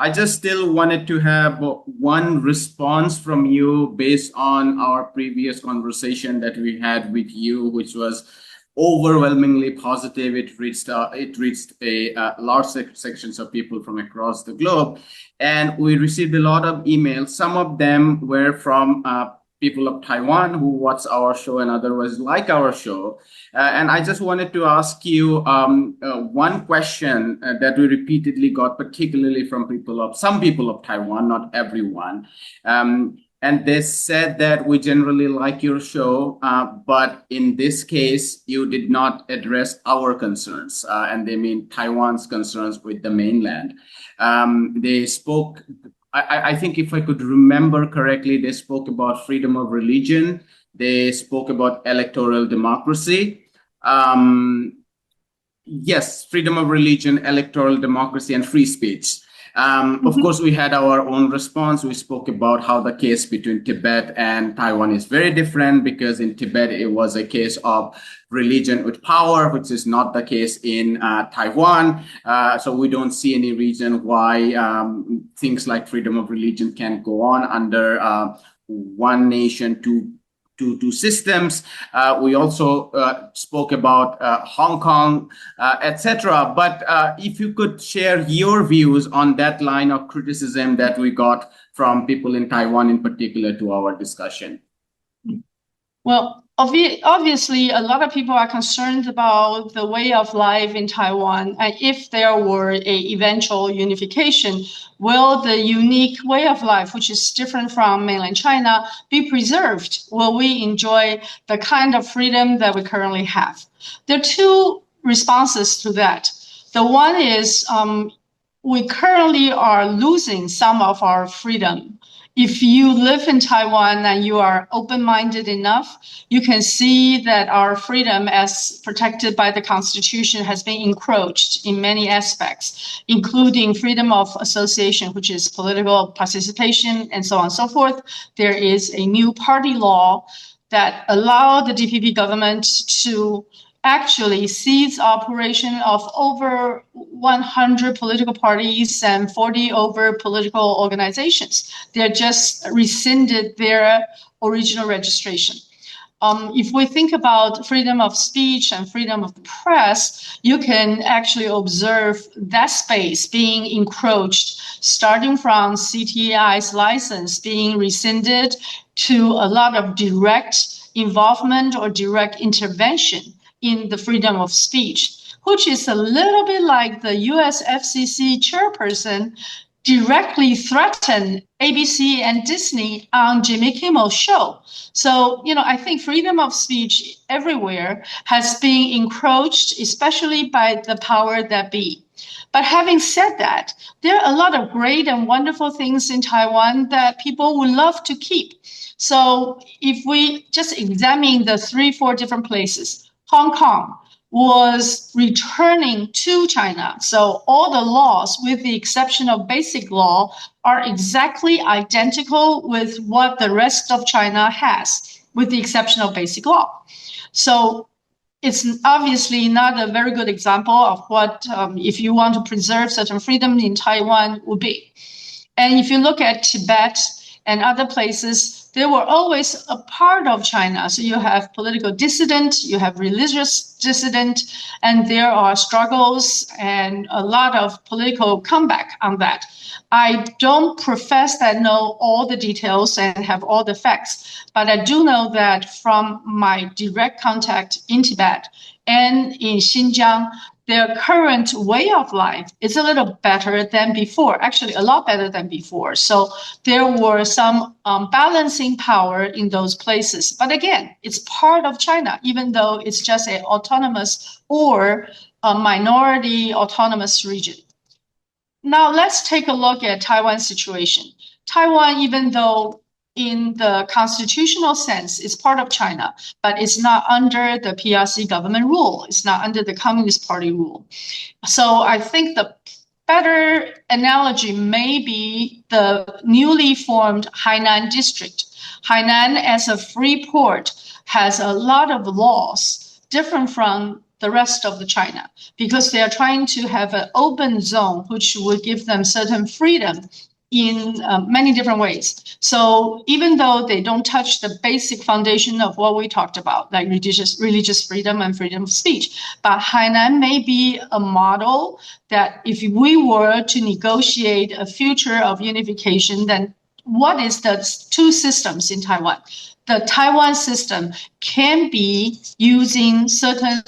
I just still wanted to have one response from you based on our previous conversation that we had with you, which was overwhelmingly positive. It reached a large sections of people from across the globe, and we received a lot of emails. Some of them were from people of Taiwan who watch our show and otherwise like our show. And I just wanted to ask you one question that we repeatedly got, particularly from some people of Taiwan, not everyone. And they said that we generally like your show, but in this case, you did not address our concerns, and they mean Taiwan's concerns with the mainland. They spoke, I think if I could remember correctly, they spoke about freedom of religion. They spoke about electoral democracy. Yes, freedom of religion, electoral democracy, and free speech. Of course, we had our own response. We spoke about how the case between Tibet and Taiwan is very different, because in Tibet, it was a case of religion with power, which is not the case in Taiwan. So we don't see any reason why things like freedom of religion can go on under one nation, two systems. We also spoke about Hong Kong, etc. But if you could share your views on that line of criticism that we got from people in Taiwan in particular to our discussion. Well, obviously, a lot of people are concerned about the way of life in Taiwan. And if there were an eventual unification, will the unique way of life, which is different from mainland China, be preserved? Will we enjoy the kind of freedom that we currently have? There are two responses to that. The one is we currently are losing some of our freedom. If you live in Taiwan and you are open-minded enough, you can see that our freedom as protected by the Constitution has been encroached in many aspects, including freedom of association, which is political participation, and so on and so forth. There is a new party law that allows the DPP government to actually cease operation of over 100 political parties and 40 over political organizations. They just rescinded their original registration. If we think about freedom of speech and freedom of the press, you can actually observe that space being encroached, starting from CTI's license being rescinded to a lot of direct involvement or direct intervention in the freedom of speech, which is a little bit like the US FCC chairperson directly threatened ABC and Disney on Jimmy Kimmel's show. So, I think freedom of speech everywhere has been encroached, especially by the power that be. But having said that, there are a lot of great and wonderful things in Taiwan that people would love to keep. So if we just examine the 3-4 different places, Hong Kong was returning to China. So all the laws, with the exception of basic law, are exactly identical with what the rest of China has, with the exception of basic law. So it's obviously not a very good example of what, if you want to preserve certain freedom in Taiwan, would be. And if you look at Tibet and other places, they were always a part of China. So you have political dissident, you have religious dissident, and there are struggles and a lot of political comeback on that. I don't profess that know all the details and have all the facts, but I do know that from my direct contact in Tibet and in Xinjiang, their current way of life is a little better than before, actually a lot better than before. So there were some balancing power in those places. But again, it's part of China, even though it's just an autonomous or a minority autonomous region. Now let's take a look at Taiwan's situation. Taiwan, even though in the constitutional sense, it's part of China, but it's not under the PRC government rule. It's not under the Communist Party rule. So I think the better analogy may be the newly formed Hainan district. Hainan, as a free port, has a lot of laws different from the rest of the China, because they are trying to have an open zone, which would give them certain freedom in many different ways. So even though they don't touch the basic foundation of what we talked about, like religious freedom and freedom of speech, but Hainan may be a model that if we were to negotiate a future of unification, then what is the two systems in Taiwan? The Taiwan system can be using certain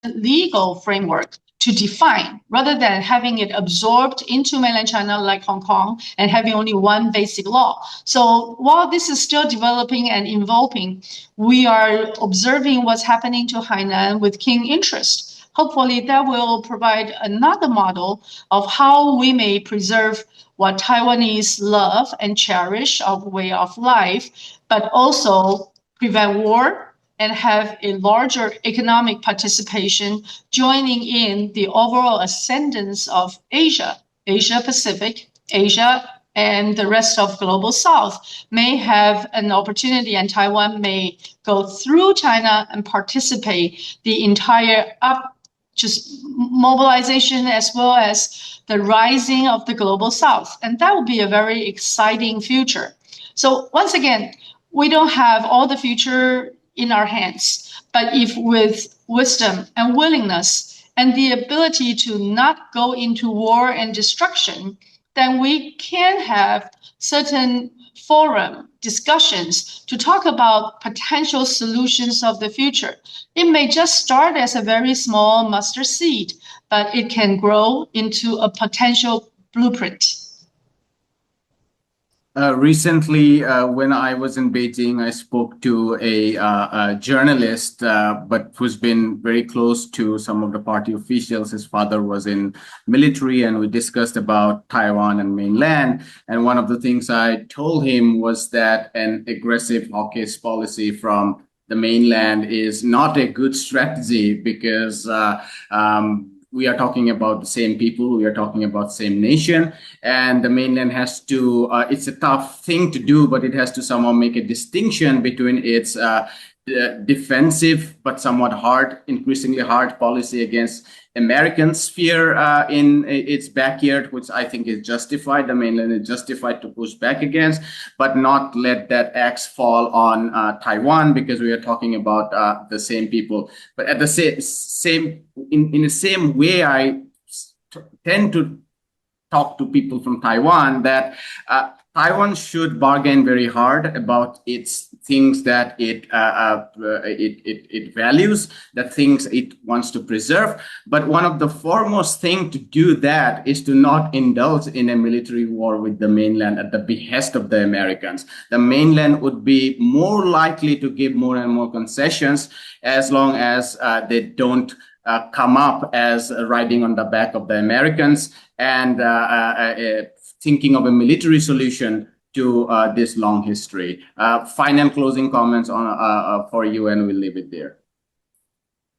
legal framework to define, rather than having it absorbed into mainland China like Hong Kong and having only one basic law. So while this is still developing and evolving, we are observing what's happening to Hainan with keen interest. Hopefully that will provide another model of how we may preserve what Taiwanese love and cherish of way of life, but also prevent war and have a larger economic participation, joining in the overall ascendance of Asia, Asia Pacific, Asia, and the rest of global South may have an opportunity, and Taiwan may go through China and participate the entire just mobilization as well as the rising of the global South. And that would be a very exciting future. So once again, we don't have all the future in our hands, but if with wisdom and willingness and the ability to not go into war and destruction, then we can have certain forum discussions to talk about potential solutions of the future. It may just start as a very small mustard seed, but it can grow into a potential blueprint. Recently, when I was in Beijing, I spoke to a journalist, but who's been very close to some of the party officials. His father was in military, and we discussed about Taiwan and mainland. And one of the things I told him was that an aggressive hawkish policy from the mainland is not a good strategy, because we are talking about the same people, we are talking about the same nation, and the mainland has to, it's a tough thing to do, but it has to somehow make a distinction between its defensive but somewhat hard, increasingly hard policy against American sphere in its backyard, which I think is justified. The mainland is justified to push back against, but not let that axe fall on Taiwan, because we are talking about the same people. But at the in the same way, I tend to talk to people from Taiwan that Taiwan should bargain very hard about its things that it values, the things it wants to preserve. But one of the foremost things to do that is to not indulge in a military war with the mainland at the behest of the Americans. The mainland would be more likely to give more and more concessions as long as they don't come up as riding on the back of the Americans and thinking of a military solution to this long history. Final closing comments on for you, and we'll leave it there.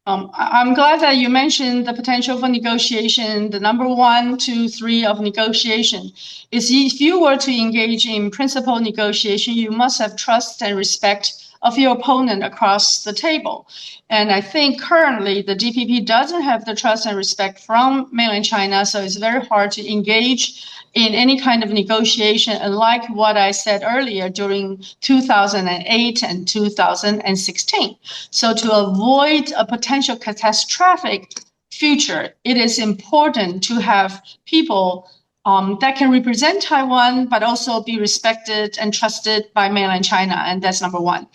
I'm glad that you mentioned the potential for negotiation. The number 1, 2, 3 of negotiation is if you were to engage in principal negotiation, you must have trust and respect of your opponent across the table. And I think currently the DPP doesn't have the trust and respect from mainland China, so it's very hard to engage in any kind of negotiation, unlike what I said earlier during 2008 and 2016. So to avoid a potential catastrophic future, it is important to have people that can represent Taiwan, but also be respected and trusted by mainland China. And that's number 1.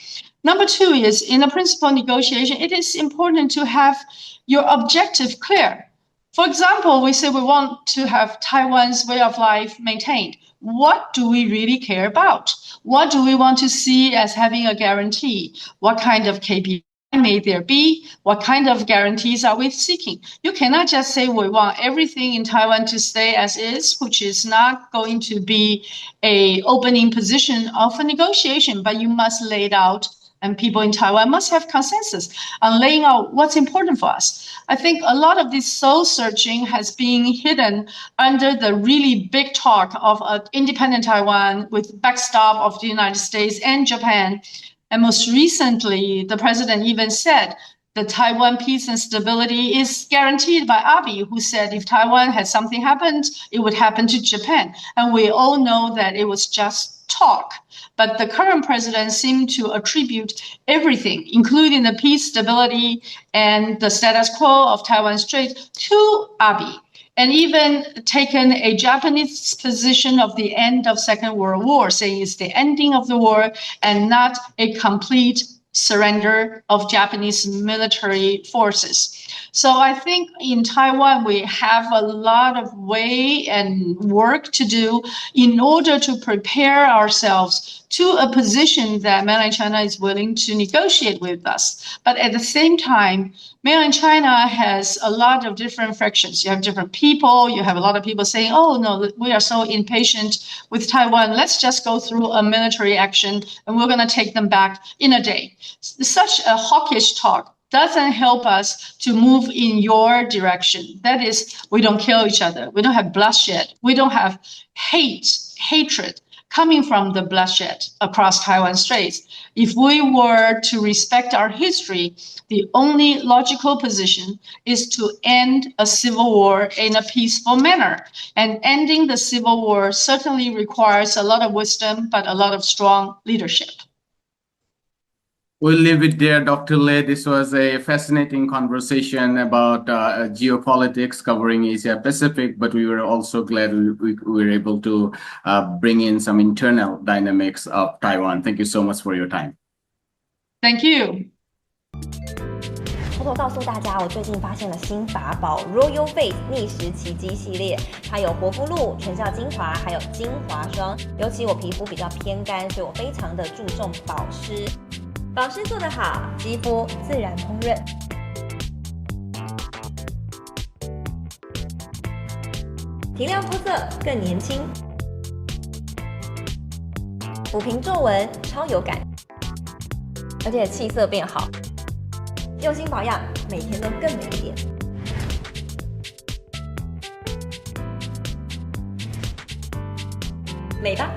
Number 2 is in a principal negotiation, it is important to have your objective clear. For example, we say we want to have Taiwan's way of life maintained. What do we really care about? What do we want to see as having a guarantee? What kind of KPI may there be? What kind of guarantees are we seeking? You cannot just say we want everything in Taiwan to stay as is, which is not going to be an opening position of a negotiation, but you must lay it out, and people in Taiwan must have consensus on laying out what's important for us. I think a lot of this soul searching has been hidden under the really big talk of an independent Taiwan with backstop of the United States and Japan. And most recently, the president even said, the Taiwan peace and stability is guaranteed by Abe, who said if Taiwan had something happened, it would happen to Japan. And we all know that it was just talk. But the current president seemed to attribute everything, including the peace, stability, and the status quo of Taiwan Strait, to Abe, and even taken a Japanese position of the end of Second World War, saying it's the ending of the war and not a complete surrender of Japanese military forces. So I think in Taiwan, we have a lot of way and work to do in order to prepare ourselves to a position that mainland China is willing to negotiate with us. But at the same time, mainland China has a lot of different fractions. You have different people. You have a lot of people saying, oh, no, we are so impatient with Taiwan. Let's just go through a military action and we're going to take them back in a day. Such a hawkish talk doesn't help us to move in your direction. That is, we don't kill each other. We don't have bloodshed. We don't have hatred coming from the bloodshed across Taiwan Straits. If we were to respect our history, the only logical position is to end a civil war in a peaceful manner. And ending the civil war certainly requires a lot of wisdom, but a lot of strong leadership. We'll leave it there, Dr. Lei. This was a fascinating conversation about geopolitics covering Asia Pacific, but we were also glad we were able to bring in some internal dynamics of Taiwan. Thank you so much for your time. Thank you. 偷偷告诉大家，我最近发现了新法宝 Royal Face 逆时奇迹系列，它有活肤露、全效精华，还有精华霜。尤其我皮肤比较偏干，所以我非常的注重保湿。保湿做得好，肌肤自然烹润。提亮肤色更年轻，抚平皱纹超有感，而且气色变好。用心保养，每天都更美一点。美吧。